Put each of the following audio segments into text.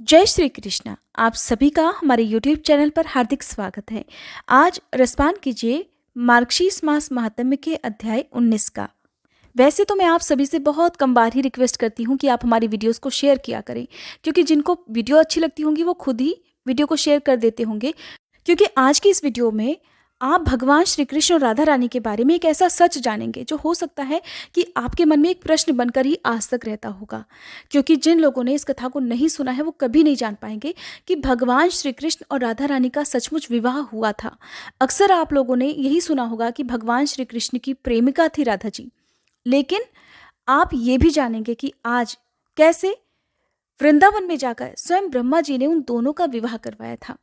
जय श्री कृष्णा। आप सभी का हमारे YouTube चैनल पर हार्दिक स्वागत है। आज रसपान कीजिए मार्गशीर्ष मास महात्म्य के अध्याय 19 का। वैसे तो मैं आप सभी से बहुत कम बार ही रिक्वेस्ट करती हूँ कि आप हमारी वीडियोस को शेयर किया करें, क्योंकि जिनको वीडियो अच्छी लगती होंगी वो खुद ही वीडियो को शेयर कर देते होंगे। क्योंकि आज की इस वीडियो में आप भगवान श्री कृष्ण और राधा रानी के बारे में एक ऐसा सच जानेंगे जो हो सकता है कि आपके मन में एक प्रश्न बनकर ही आज तक रहता होगा। क्योंकि जिन लोगों ने इस कथा को नहीं सुना है वो कभी नहीं जान पाएंगे कि भगवान श्री कृष्ण और राधा रानी का सचमुच विवाह हुआ था। अक्सर आप लोगों ने यही सुना होगा कि भगवान श्री कृष्ण की प्रेमिका थी राधा जी, लेकिन आप ये भी जानेंगे कि आज कैसे वृंदावन में जाकर स्वयं ब्रह्मा जी ने उन दोनों का विवाह करवाया था,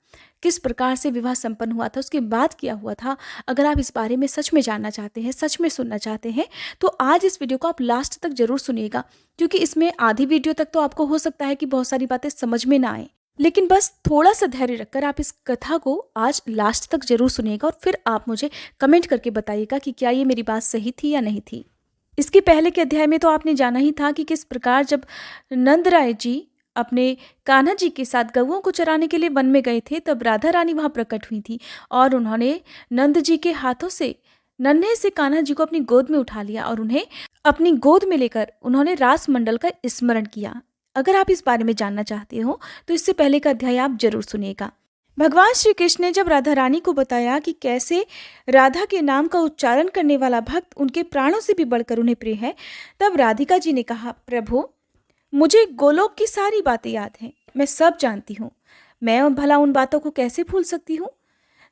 किस प्रकार से विवाह संपन्न हुआ था, उसके बाद क्या हुआ था। अगर आप इस बारे में सच में जानना चाहते हैं, सच में सुनना चाहते हैं, तो आज इस वीडियो को आप लास्ट तक जरूर सुनिएगा। क्योंकि इसमें आधी वीडियो तक तो आपको हो सकता है कि बहुत सारी बातें समझ में ना आए, लेकिन बस थोड़ा सा धैर्य रखकर आप इस कथा को आज लास्ट तक जरूर सुनिएगा और फिर आप मुझे कमेंट करके बताइएगा कि क्या ये मेरी बात सही थी या नहीं थी। इसके पहले के अध्याय में तो आपने जाना ही था कि किस प्रकार जब नंदराय जी अपने कान्हा जी के साथ गऊओं को चराने के लिए वन में गए थे, तब राधा रानी वहां प्रकट हुई थी और उन्होंने नंद जी के हाथों से नन्हे से कान्हा जी को अपनी गोद में उठा लिया और उन्हें अपनी गोद में लेकर उन्होंने रास मंडल का स्मरण किया। अगर आप इस बारे में जानना चाहते हो तो इससे पहले का अध्याय आप जरूर सुनिएगा। भगवान श्री कृष्ण ने जब राधा रानी को बताया कि कैसे राधा के नाम का उच्चारण करने वाला भक्त उनके प्राणों से भी बढ़कर उन्हें प्रिय है, तब राधिका जी ने कहा, प्रभु मुझे गोलोक की सारी बातें याद हैं, मैं सब जानती हूँ। मैं भला उन बातों को कैसे भूल सकती हूँ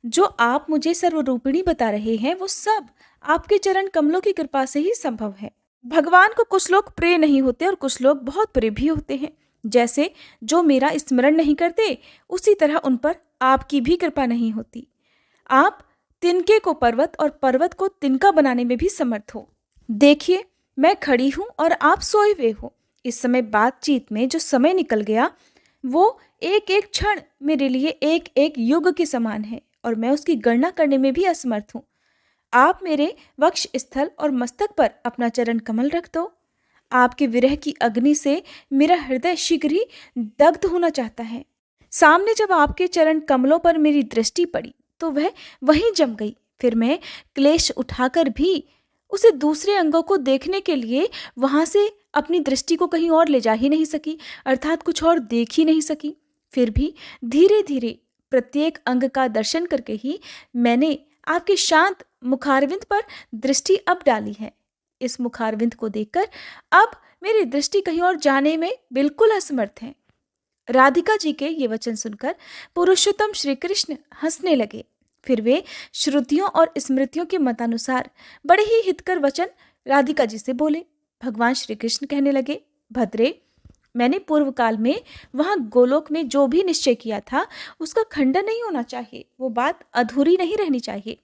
जो आप मुझे सर्वरूपिणी बता रहे हैं। वो सब आपके चरण कमलों की कृपा से ही संभव है। भगवान को कुछ लोग प्रिय नहीं होते और कुछ लोग बहुत प्रिय भी होते हैं। जैसे जो मेरा स्मरण नहीं करते, उसी तरह उन पर आपकी भी कृपा नहीं होती। आप तिनके को पर्वत और पर्वत को तिनका बनाने में भी समर्थ हो। देखिए, मैं खड़ी हूं और आप सोए हुए हो। इस समय बातचीत में जो समय निकल गया वो एक एक क्षण मेरे लिए एक एक युग के समान है और मैं उसकी गणना करने में भी असमर्थ हूँ। आप मेरे वक्ष स्थल और मस्तक पर अपना चरण कमल रख दो। आपके विरह की अग्नि से मेरा हृदय शीघ्र ही दग्ध होना चाहता है। सामने जब आपके चरण कमलों पर मेरी दृष्टि पड़ी तो वह वहीं जम गई। फिर मैं क्लेश उठाकर भी उसे दूसरे अंगों को देखने के लिए वहां से अपनी दृष्टि को कहीं और ले जा ही नहीं सकी, अर्थात कुछ और देख ही नहीं सकी। फिर भी धीरे धीरे प्रत्येक अंग का दर्शन करके ही मैंने आपके शांत मुखारविंद पर दृष्टि अब डाली है। इस मुखारविंद को देखकर अब मेरी दृष्टि कहीं और जाने में बिल्कुल असमर्थ है। राधिका जी के ये वचन सुनकर पुरुषोत्तम श्री कृष्ण हंसने लगे। फिर वे श्रुतियों और स्मृतियों के मतानुसार बड़े ही हितकर वचन राधिका जी से बोले। भगवान श्री कृष्ण कहने लगे, भद्रे, मैंने पूर्व काल में वहां गोलोक में जो भी निश्चय किया था उसका खंडन नहीं होना चाहिए, वो बात अधूरी नहीं रहनी चाहिए।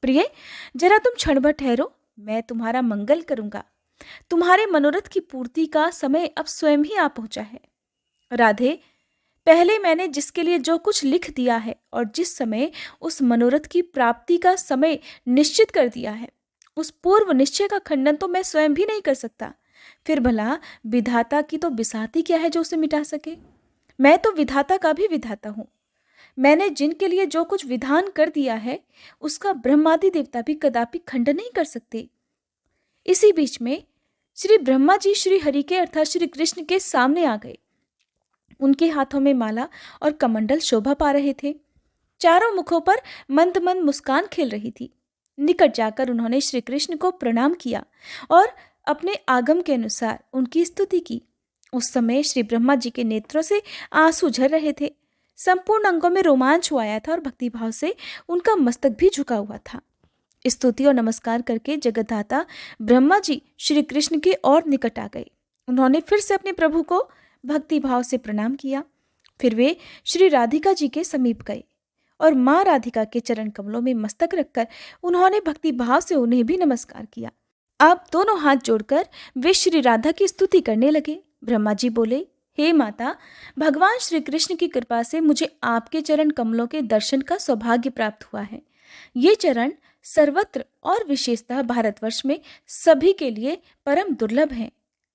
प्रिय, जरा तुम क्षण भर ठहरो, मैं तुम्हारा मंगल करूंगा। तुम्हारे मनोरथ की पूर्ति का समय अब स्वयं ही आ पहुंचा है। राधे, पहले मैंने जिसके लिए जो कुछ लिख दिया है और जिस समय उस मनोरथ की प्राप्ति का समय निश्चित कर दिया है, उस पूर्व निश्चय का खंडन तो मैं स्वयं भी नहीं कर सकता। फिर भला विधाता की तो बिसाती क्या है जो उसे मिटा सके। मैं तो विधाता का भी विधाता हूँ। मैंने जिनके लिए जो कुछ विधान कर दिया है उसका ब्रह्मादि देवता भी कदापि खंडन नहीं कर सकते। इसी बीच में श्री ब्रह्मा जी श्री हरि के अर्थात श्री कृष्ण के सामने आ गए। उनके हाथों में माला और कमंडल शोभा पा रहे थे। चारों मुखों पर मंद मंद मुस्कान खेल रही थी। निकट जाकर उन्होंने श्री कृष्ण को प्रणाम किया और अपने आगम के अनुसार उनकी स्तुति की। उस समय श्री ब्रह्मा जी के नेत्रों से आंसू झर रहे थे। संपूर्ण अंगों में रोमांच हो आया था और भक्तिभाव से उनका मस्तक भी झुका हुआ था। स्तुति और नमस्कार करके जगतदाता ब्रह्मा जी श्री कृष्ण के और निकट आ गए। उन्होंने फिर से अपने प्रभु को भक्ति भाव से प्रणाम किया। फिर वे श्री राधिका जी के समीप गए और माँ राधिका के चरण कमलों में मस्तक रखकर उन्होंने भक्ति भाव से उन्हें भी नमस्कार किया। अब दोनों हाथ जोड़कर वे श्री राधा की स्तुति करने लगे। ब्रह्मा जी बोले, हे माता, भगवान श्री कृष्ण की कृपा से मुझे आपके चरण कमलों के दर्शन का सौभाग्य प्राप्त हुआ है। ये चरण सर्वत्र और विशेषतः भारतवर्ष में सभी के लिए परम दुर्लभ हैं।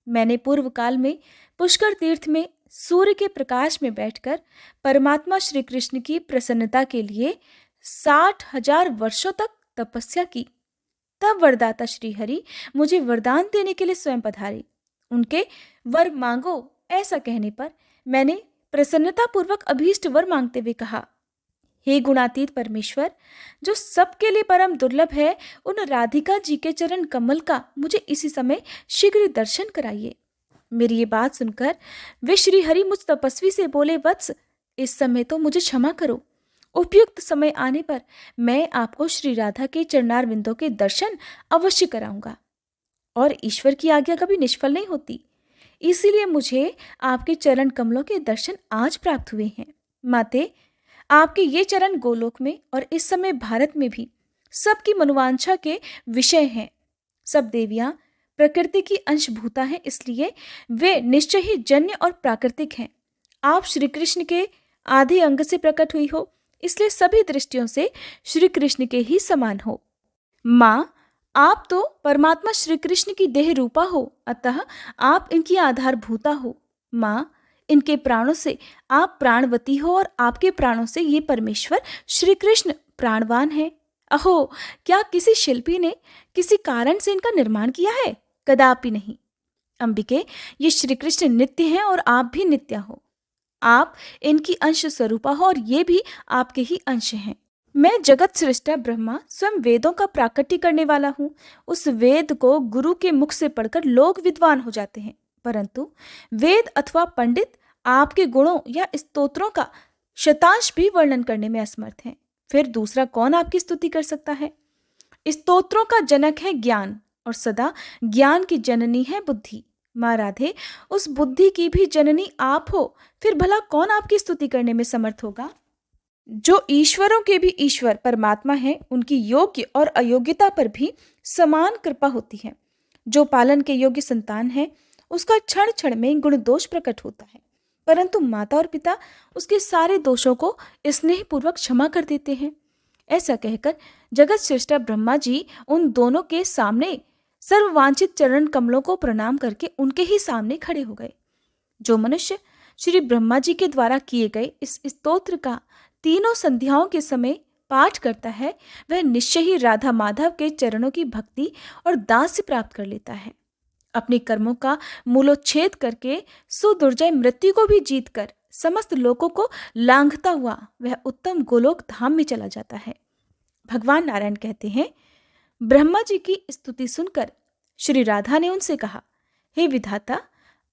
मैंने पूर्व काल में पुष्कर तीर्थ में सूर्य के प्रकाश में बैठकर परमात्मा श्री कृष्ण की प्रसन्नता के लिए 60,000 वर्षों तक तपस्या की। तब वरदाता श्री हरि मुझे वरदान देने के लिए स्वयं पधारे। उनके वर मांगो ऐसा कहने पर मैंने प्रसन्नता पूर्वक अभीष्ट वर मांगते हुए कहा, हे गुणातीत परमेश्वर, जो सबके लिए परम दुर्लभ है, उन राधिका जी के चरण कमल का मुझे इसी समय शीघ्र दर्शन कराइए। मेरी ये बात सुनकर वे श्री हरि मुझ तपस्वी से बोले, वत्स, इस समय तो मुझे क्षमा करो। उपयुक्त समय आने पर मैं आपको श्री राधा के चरणार बिंदों के दर्शन अवश्य कराऊंगा। और ईश्वर की आज्ञा कभी निष्फल नहीं होती, इसीलिए मुझे आपके चरण कमलों के दर्शन आज प्राप्त हुए हैं। माते, आपके ये चरण गोलोक में और इस समय भारत में भी सबकी मनोवांछा के विषय हैं। सब देवियां प्रकृति की अंशभूता हैं, इसलिए वे निश्चय ही जन्य और प्राकृतिक हैं। आप श्री कृष्ण के आधे अंग से प्रकट हुई हो, इसलिए सभी दृष्टियों से श्री कृष्ण के ही समान हो। माँ, आप तो परमात्मा श्री कृष्ण की देह रूपा हो, अतः आप इनकी आधारभूता हो। माँ, इनके प्राणों से आप प्राणवती हो और आपके प्राणों से ये परमेश्वर श्री कृष्ण प्राणवान है। अहो, क्या किसी शिल्पी ने किसी कारण से इनका निर्माण किया है? कदापि नहीं। अंबिके, ये श्री कृष्ण नित्य हैं और आप भी नित्य हो। आप इनकी अंश स्वरूपा हो और ये भी आपके ही अंश हैं। मैं जगत सृष्टा ब्रह्मा स्वयं वेदों का प्राकट्य करने वाला हूँ। उस वेद को गुरु के मुख से पढ़कर लोग विद्वान हो जाते हैं, परंतु वेद अथवा पंडित आपके गुणों या स्तोत्रों का शतांश भी वर्णन करने में असमर्थ हैं। फिर दूसरा कौन आपकी स्तुति कर सकता है? स्तोत्रों का जनक है ज्ञान और सदा ज्ञान की जननी है बुद्धि। माँ राधे, उस बुद्धि की भी जननी आप हो, फिर भला कौन आपकी स्तुति करने में समर्थ होगा? जो ईश्वरों के भी ईश्वर परमात्मा है, उनकी योग्य और अयोग्यता पर भी समान कृपा होती है। जो पालन के योग्य संतान है, उसका क्षण क्षण में गुण दोष प्रकट होता है, परंतु माता और पिता उसके सारे दोषों को स्नेहपूर्वक क्षमा कर देते हैं। ऐसा कहकर जगत सृष्टा ब्रह्मा जी उन दोनों के सामने सर्ववांछित चरण कमलों को प्रणाम करके उनके ही सामने खड़े हो गए। जो मनुष्य श्री ब्रह्मा जी के द्वारा किए गए इस स्तोत्र का तीनों संध्याओं के समय पाठ करता है, वह निश्चय ही राधा माधव के चरणों की भक्ति और दास प्राप्त कर लेता है। अपने कर्मों का मूलोच्छेद करके सुदुर्जय मृत्यु को भी जीतकर समस्त लोगों को लांघता हुआ वह उत्तम गोलोक धाम में चला जाता है। भगवान नारायण कहते हैं, ब्रह्मा जी की स्तुति सुनकर श्री राधा ने उनसे कहा, हे विधाता,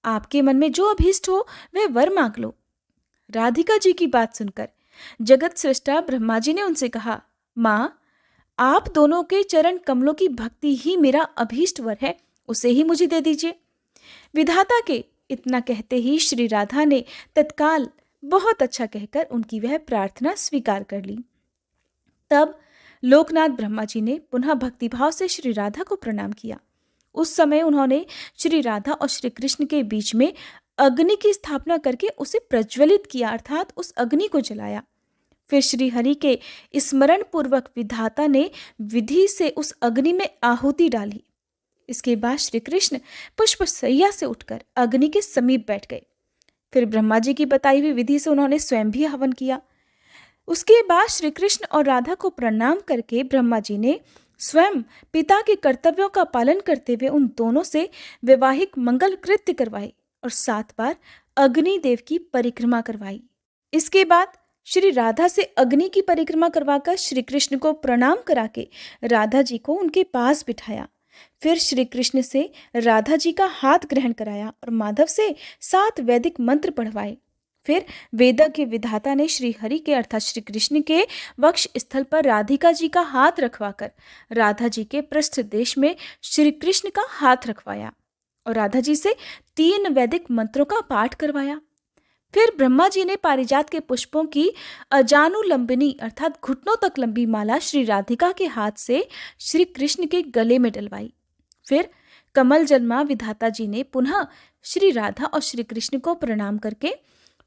आपके मन में जो अभीष्ट हो वह वर मांग लो। राधिका जी की बात सुनकर जगत सृष्टा ब्रह्मा जी ने उनसे कहा, माँ, आप दोनों के चरण कमलों की भक्ति ही मेरा अभीष्ट वर है, उसे ही मुझे दे दीजिए। विधाता के इतना कहते ही श्री राधा ने तत्काल बहुत अच्छा कहकर उनकी वह प्रार्थना स्वीकार कर ली। तब लोकनाथ ब्रह्मा जी ने पुनः भक्तिभाव से श्री राधा को प्रणाम किया। उस समय उन्होंने श्री राधा और श्री कृष्ण के बीच में अग्नि की स्थापना करके उसे प्रज्वलित किया, अर्थात उस अग्नि को जलाया। फिर श्री हरि के स्मरण पूर्वक विधाता ने विधि से उस अग्नि में आहुति डाली। इसके बाद श्री कृष्ण पुष्प सैया से उठकर अग्नि के समीप बैठ गए। फिर ब्रह्मा जी की बताई हुई विधि से उन्होंने स्वयं भी हवन किया। उसके बाद श्री कृष्ण और राधा को प्रणाम करके ब्रह्मा जी ने स्वयं पिता के कर्तव्यों का पालन करते हुए उन दोनों से वैवाहिक मंगल कृत्य करवाए और 7 बार अग्निदेव की परिक्रमा करवाई। इसके बाद श्री राधा से अग्नि की परिक्रमा करवाकर श्री कृष्ण को प्रणाम करा के राधा जी को उनके पास बिठाया। फिर श्री कृष्ण से राधा जी का हाथ ग्रहण कराया और माधव से 7 वैदिक मंत्र पढ़वाए। फिर वेदा के विधाता ने श्री हरि के अर्थात श्री कृष्ण के वक्ष स्थल पर राधिका जी का हाथ रखवाकर राधा जी के पृष्ठ देश में श्री कृष्ण का हाथ रखवाया और राधा जी से 3 वैदिक मंत्रों का पाठ करवाया। फिर ब्रह्मा जी ने पारिजात के पुष्पों की अजानुलंबिनी अर्थात घुटनों तक लंबी माला श्री राधिका के हाथ से श्री कृष्ण के गले में डलवाई। फिर कमल जन्मा विधाता जी ने पुनः श्री राधा और श्री कृष्ण को प्रणाम करके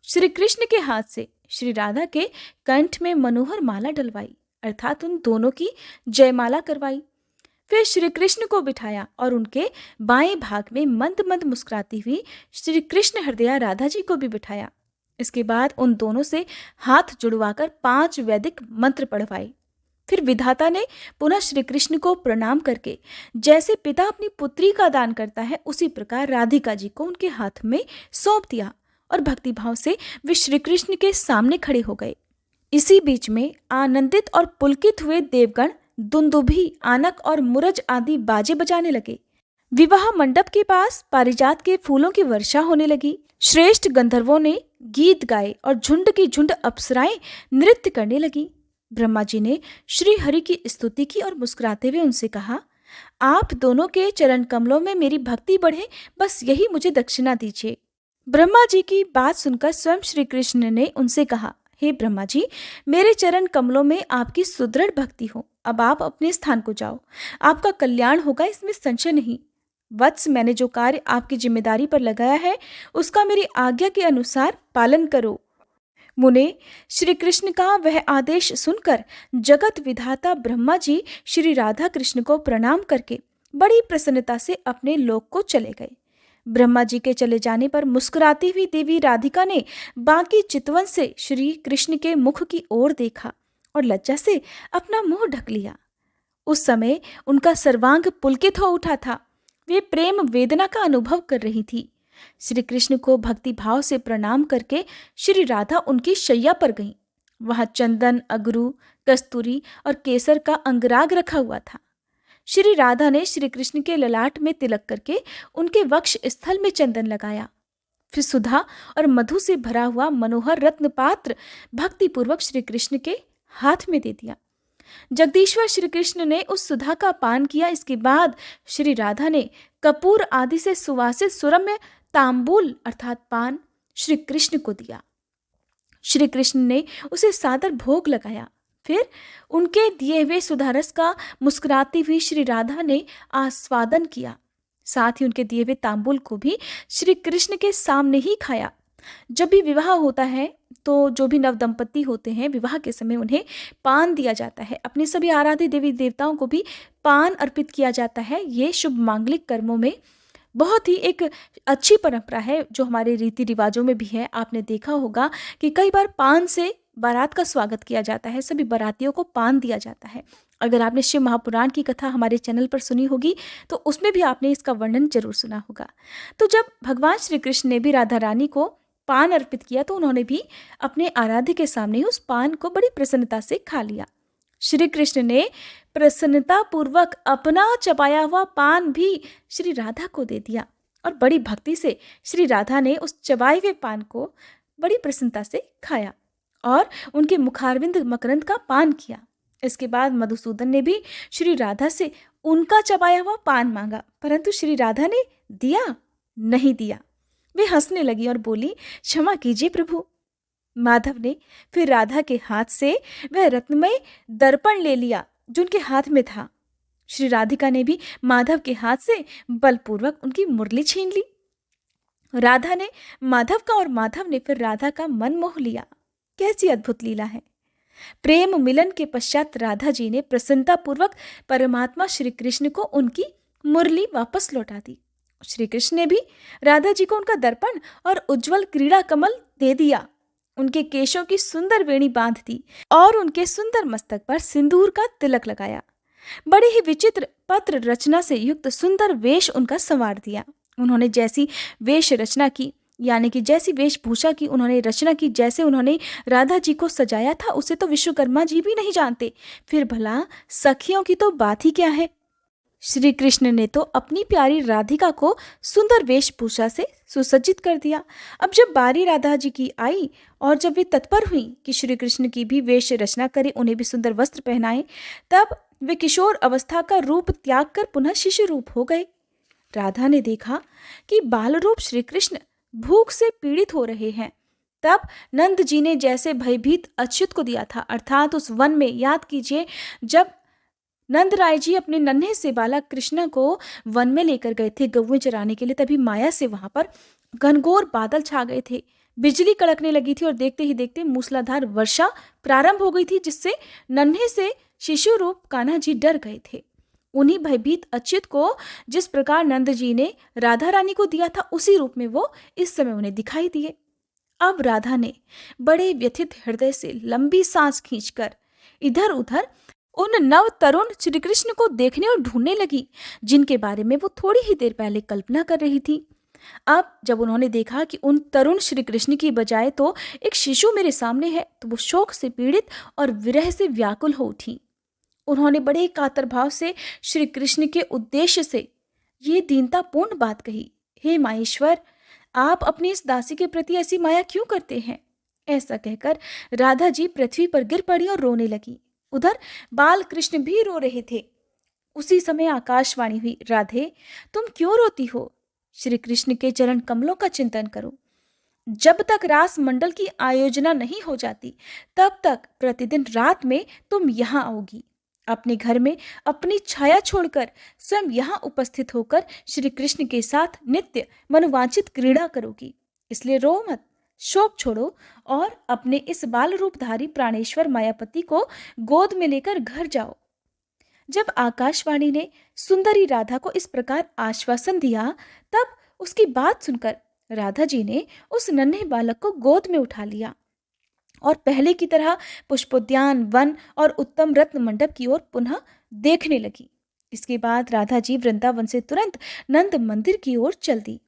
श्री कृष्ण के हाथ से श्री राधा के कंठ में मनोहर माला डलवाई, अर्थात उन दोनों की जयमाला करवाई। फिर श्री कृष्ण को बिठाया और उनके बाएं भाग में मंद मंद मुस्कुराती हुई श्री कृष्ण हृदया राधा जी को भी बिठाया। इसके बाद उन दोनों से हाथ जुड़वाकर 5 वैदिक मंत्र पढ़वाए। फिर विधाता ने पुनः श्री कृष्ण को प्रणाम करके जैसे पिता अपनी पुत्री का दान करता है उसी प्रकार राधिका जी को उनके हाथ में सौंप दिया और भक्तिभाव से वे श्री कृष्ण के सामने खड़े हो गए। इसी बीच में आनंदित और पुलकित हुए देवगण दुंदुभी, आनक और मुरज आदि बाजे बजाने लगे। विवाह मंडप के पास पारिजात के फूलों की वर्षा होने लगी। श्रेष्ठ गंधर्वों ने गीत गाए और झुंड की झुंड अप्सराएं नृत्य करने लगी। ब्रह्मा जी ने श्री हरि की स्तुति की और मुस्कुराते हुए उनसे कहा, आप दोनों के चरण कमलों में मेरी भक्ति बढ़े, बस यही मुझे दक्षिणा दीजिए। ब्रह्मा जी की बात सुनकर स्वयं श्री कृष्ण ने उनसे कहा, हे ब्रह्मा जी, मेरे चरण कमलों में आपकी सुदृढ़ भक्ति हो। अब आप अपने स्थान को जाओ, आपका कल्याण होगा, इसमें संशय नहीं। वत्स, मैंने जो कार्य आपकी जिम्मेदारी पर लगाया है उसका मेरी आज्ञा के अनुसार पालन करो। मुने, श्री कृष्ण का वह आदेश सुनकर जगत विधाता ब्रह्मा जी श्री राधा कृष्ण को प्रणाम करके बड़ी प्रसन्नता से अपने लोक को चले गए। ब्रह्मा जी के चले जाने पर मुस्कुराती हुई देवी राधिका ने बाकी चितवन से श्री कृष्ण के मुख की ओर देखा और लज्जा से अपना मुंह ढक लिया। उस समय उनका सर्वांग पुलकित हो उठा था। वे प्रेम वेदना का अनुभव कर रही थी। श्री कृष्ण को भक्ति भाव से प्रणाम करके श्री राधा उनकी शैया पर गईं। वहां चंदन, अगरू, कस्तूरी और केसर का अंगराग रखा हुआ था। श्री राधा ने श्री कृष्ण के ललाट में तिलक करके उनके वक्ष स्थल में चंदन लगाया। फिर सुधा और मधु से भरा हुआ मनोहर रत्न पात्र भक्तिपूर्वक श्री कृष्ण के हाथ में दे दिया। जगदीश्वर श्री कृष्ण ने उस सुधा का पान किया। इसके बाद श्री राधा ने कपूर आदि से सुवासित सुरम्य तांबूल अर्थात पान श्री कृष्ण को दिया। श्री कृष्ण ने उसे सादर भोग लगाया। फिर उनके दिए हुए सुधारस का मुस्कुराती हुई श्री राधा ने आस्वादन किया। साथ ही उनके दिए हुए तांबूल को भी श्री कृष्ण के सामने ही खाया। जब भी विवाह होता है तो जो भी नव दंपति होते हैं विवाह के समय उन्हें पान दिया जाता है। अपने सभी आराध्य देवी देवताओं को भी पान अर्पित किया जाता है। ये शुभ मांगलिक कर्मों में बहुत ही एक अच्छी परंपरा है जो हमारे रीति रिवाजों में भी है। आपने देखा होगा कि कई बार पान से बारात का स्वागत किया जाता है, सभी बारातियों को पान दिया जाता है। अगर आपने शिव महापुराण की कथा हमारे चैनल पर सुनी होगी तो उसमें भी आपने इसका वर्णन जरूर सुना होगा। तो जब भगवान श्री कृष्ण ने भी राधा रानी को पान अर्पित किया तो उन्होंने भी अपने आराध्य के सामने उस पान को बड़ी प्रसन्नता से खा लिया। श्री कृष्ण ने प्रसन्नता पूर्वक अपना चबाया हुआ पान भी श्री राधा को दे दिया और बड़ी भक्ति से श्री राधा ने उस चबाए हुए पान को बड़ी प्रसन्नता से खाया और उनके मुखारविंद मकरंद का पान किया। इसके बाद मधुसूदन ने भी श्री राधा से उनका चबाया हुआ पान मांगा, परंतु श्री राधा ने नहीं दिया। वे हंसने लगी और बोली, क्षमा कीजिए प्रभु। माधव ने फिर राधा के हाथ से वह रत्नमय दर्पण ले लिया जो उनके हाथ में था। श्री राधिका ने भी माधव के हाथ से बलपूर्वक उनकी मुरली छीन ली। राधा ने माधव का और माधव ने फिर राधा का मन मोह लिया। कैसी अद्भुत लीला है। प्रेम मिलन के पश्चात राधा जी ने प्रसन्नता पूर्वक परमात्मा श्री कृष्ण को उनकी मुरली वापस लौटा दी। श्री कृष्ण ने भी राधा जी को उनका दर्पण और उज्जवल क्रीड़ा कमल दे दिया। उनके केशों की सुंदर वेणी बांध दी और उनके सुंदर मस्तक पर सिंदूर का तिलक लगाया। बड़े ही विचित्र पत्र रचना से युक्त सुंदर वेश उनका संवार दिया। उन्होंने जैसी वेश रचना की यानी कि जैसी वेशभूषा की उन्होंने रचना की, जैसे उन्होंने राधा जी को सजाया था उसे तो विश्वकर्मा जी भी नहीं जानते, फिर भला सखियों की तो बात ही क्या है। श्री कृष्ण ने तो अपनी प्यारी राधिका को सुंदर वेशभूषा से सुसज्जित कर दिया। अब जब बारी राधा जी की आई और जब वे तत्पर हुई कि श्री कृष्ण की भी वेश रचना करें, उन्हें भी सुंदर वस्त्र पहनाएं, तब वे किशोर अवस्था का रूप त्याग कर पुनः शिशु रूप हो गए। राधा ने देखा कि बाल रूप श्री कृष्ण भूख से पीड़ित हो रहे हैं। तब नंद जी ने जैसे भयभीत अच्युत को दिया था, अर्थात उस वन में, याद कीजिए जब नंद राय जी अपने नन्हे से बालक कृष्ण को वन में लेकर गए थे गौएं चराने के लिए, तभी माया से वहां पर घनघोर बादल छा गए थे, बिजली कड़कने लगी थी और देखते ही देखते मूसलाधार वर्षा प्रारंभ हो गई थी, जिससे नन्हे से शिशु रूप कान्हा जी डर गए थे। उन्हीं भयभीत अच्युत को जिस प्रकार नंद जी ने राधा रानी को दिया था, उसी रूप में वो इस समय उन्हें दिखाई दिए। अब राधा ने बड़े व्यथित हृदय से लंबी सांस खींचकर इधर उधर उन नव तरुण श्री कृष्ण को देखने और ढूंढने लगी, जिनके बारे में वो थोड़ी ही देर पहले कल्पना कर रही थी। अब जब उन्होंने देखा कि उन तरुण श्री कृष्ण की बजाय तो एक शिशु मेरे सामने है, तो वो शोक से पीड़ित और विरह से व्याकुल हो उठी। उन्होंने बड़े कातर भाव से श्री कृष्ण के उद्देश्य से ये दीनतापूर्ण बात कही, हे माहेश्वर, आप अपनी इस दासी के प्रति ऐसी माया क्यों करते हैं? ऐसा कहकर राधा जी पृथ्वी पर गिर पड़ी और रोने लगी। उधर बाल कृष्ण भी रो रहे थे। उसी समय आकाशवाणी हुई, राधे, तुम क्यों रोती हो? श्री कृष्ण के चरण कमलों का चिंतन करो। जब तक रास मंडल की आयोजना नहीं हो जाती, तब तक प्रतिदिन रात में तुम यहाँ आओगी। अपने घर में अपनी छाया छोड़कर स्वयं यहाँ उपस्थित होकर श्री कृष्ण के साथ नित्य मनोवांछित क्रीड़ा करोगी। इसलिए रो मत, शोक छोड़ो और अपने इस बाल रूपधारी प्राणेश्वर मायापति को गोद में लेकर घर जाओ। जब आकाशवाणी ने सुंदरी राधा को इस प्रकार आश्वासन दिया, तब उसकी बात सुनकर राधा जी ने उस नन्हे बालक को गोद में उठा लिया और पहले की तरह पुष्पोद्यान, वन और उत्तम रत्न मंडप की ओर पुनः देखने लगी। इसके बाद राधा जी वृंदावन से तुरंत नंद मंदिर की ओर चल दी।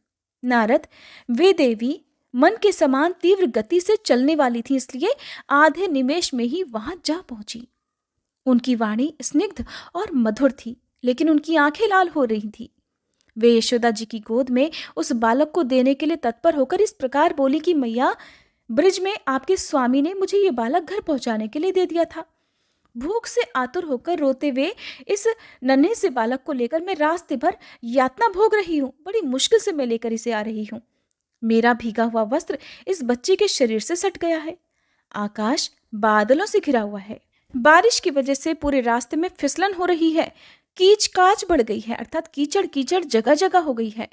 नारद, वे देवी मन के समान तीव्र गति से चलने वाली थी, इसलिए आधे निमेष में ही वहां जा पहुंची। उनकी वाणी स्निग्ध और मधुर थी, लेकिन उनकी आंखें लाल हो रही थी। वे यशोदा जी की गोद में उस बालक को देने के लिए तत्पर होकर इस प्रकार बोली कि मैया, ब्रिज में आपके स्वामी ने मुझे ये बालक घर पहुंचाने के लिए दे दिया था। भूख से आतुर होकर रोते हुए इस नन्हे से बालक को लेकर मैं रास्ते भर यातना भोग रही हूँ। बड़ी मुश्किल से मैं लेकर इसे आ रही हूँ। मेरा भीगा हुआ वस्त्र इस बच्चे के शरीर से सट गया है। आकाश बादलों से घिरा हुआ है। बारिश की वजह से पूरे रास्ते में फिसलन हो रही है। कीच काच बढ़ गई है, अर्थात कीचड़ कीचड़ जगह जगह हो गई है।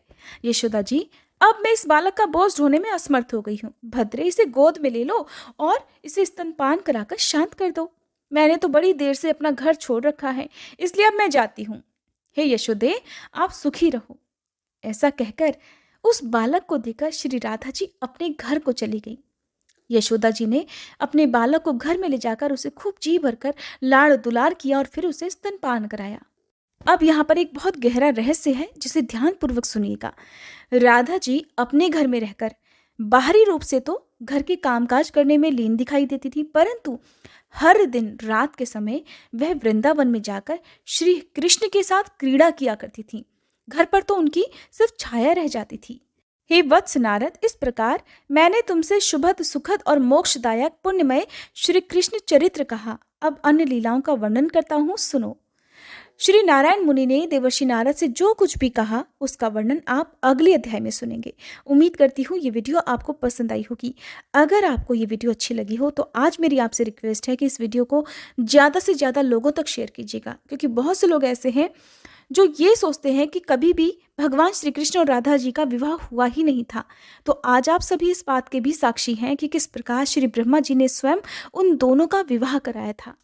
यशोदा जी, अब मैं इस बालक का बोझ ढोने में असमर्थ हो गई हूँ। भद्रे, इसे गोद में ले लो और इसे स्तनपान कराकर शांत कर दो। मैंने तो बड़ी देर से अपना घर छोड़ रखा है, इसलिए अब मैं जाती हूँ। हे यशोदे, आप सुखी रहो। ऐसा कहकर उस बालक को देकर श्री राधा जी अपने घर को चली गई। यशोदा जी ने अपने बालक को घर में ले जाकर उसे खूब जी भरकर लाड़ दुलार किया और फिर उसे स्तनपान कराया। अब यहाँ पर एक बहुत गहरा रहस्य है, जिसे ध्यानपूर्वक सुनिएगा। राधा जी अपने घर में रहकर बाहरी रूप से तो घर के कामकाज करने में लीन दिखाई देती थी, परंतु हर दिन रात के समय वह वृंदावन में जाकर श्री कृष्ण के साथ क्रीड़ा किया करती थी। घर पर तो उनकी सिर्फ छाया रह जाती थी। हे वत्स नारद, इस प्रकार मैंने तुमसे शुभद, सुखद और मोक्षदायक पुण्यमय श्री कृष्ण चरित्र कहा। अब अन्य लीलाओं का वर्णन करता हूँ, सुनो। श्री नारायण मुनि ने देवर्षि नारद से जो कुछ भी कहा, उसका वर्णन आप अगले अध्याय में सुनेंगे। उम्मीद करती हूँ ये वीडियो आपको पसंद आई होगी। अगर आपको ये वीडियो अच्छी लगी हो तो आज मेरी आपसे रिक्वेस्ट है कि इस वीडियो को ज़्यादा से ज़्यादा लोगों तक शेयर कीजिएगा, क्योंकि बहुत से लोग ऐसे हैं जो ये सोचते हैं कि कभी भी भगवान श्री कृष्ण और राधा जी का विवाह हुआ ही नहीं था। तो आज आप सभी इस बात के भी साक्षी हैं कि किस प्रकार श्री ब्रह्मा जी ने स्वयं उन दोनों का विवाह कराया था।